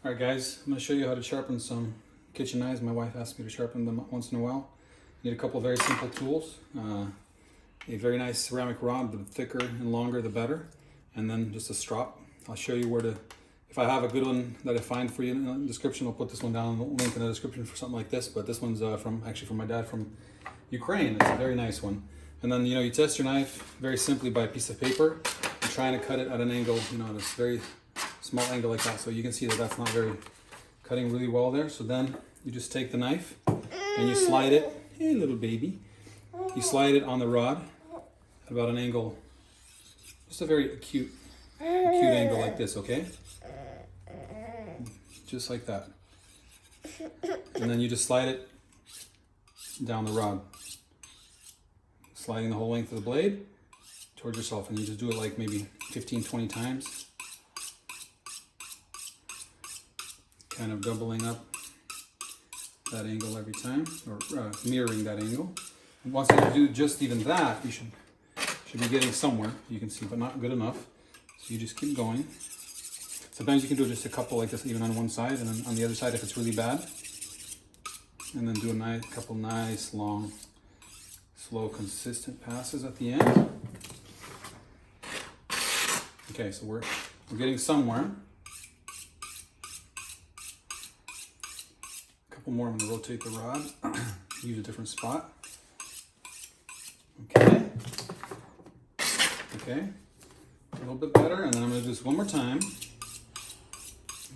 Alright guys, I'm going to show you how to sharpen some kitchen knives. My wife asked me to sharpen them once in a while. You need a couple of very simple tools. A very nice ceramic rod, the thicker and longer the better. And then just a strop. I'll show you where to, if I have a good one that I find for you in the description, I'll put this one down, the link in the description for something like this. But this one's from my dad from Ukraine. It's a very nice one. And then you test your knife very simply by a piece of paper. You're trying to cut it at an angle, at a very small angle like that, so you can see that that's not very cutting really well there. So then you just take the knife and you slide it, hey little baby, you slide it on the rod at about an angle, just a very acute angle like this, okay? Just like that. And then you just slide it down the rod, sliding the whole length of the blade towards yourself, and you just do it like maybe 15-20 times. Kind of doubling up that angle every time, or mirroring that angle. And once you do just even that, you should be getting somewhere, you can see, but not good enough. So you just keep going. Sometimes you can do just a couple like this, even on one side, and then on the other side if it's really bad. And then do a couple nice, long, slow, consistent passes at the end. Okay, so we're getting somewhere. More, I'm going to rotate the rod, use a different spot. Okay, a little bit better, and then I'm going to do this one more time,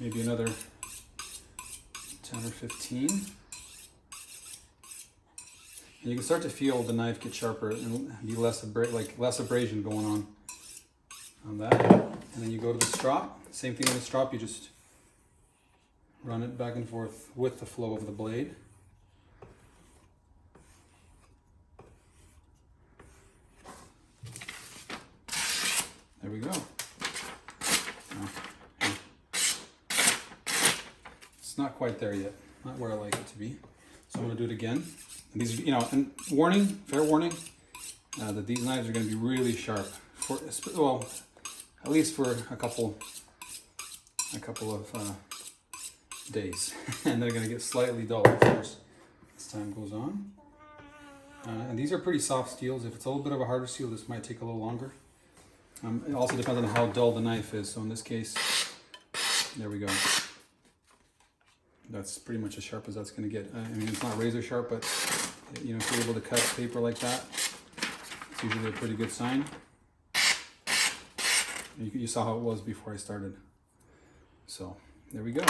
maybe another 10 or 15. And you can start to feel the knife get sharper and be less abrasion going on that. And then you go to the strop, same thing with the strop, you just run it back and forth with the flow of the blade. There we go. It's not quite there yet. Not where I like it to be. So I'm going to do it again. And these, and warning, fair warning, that these knives are going to be really sharp. Well, at least for a couple of days, and they're going to get slightly dull, of course, as time goes on. And these are pretty soft steels. If it's a little bit of a harder steel, this might take a little longer. It also depends on how dull the knife is. So in this case, there we go. That's pretty much as sharp as that's going to get. I mean, it's not razor sharp, but if you're able to cut paper like that, it's usually a pretty good sign. You saw how it was before I started. So there we go.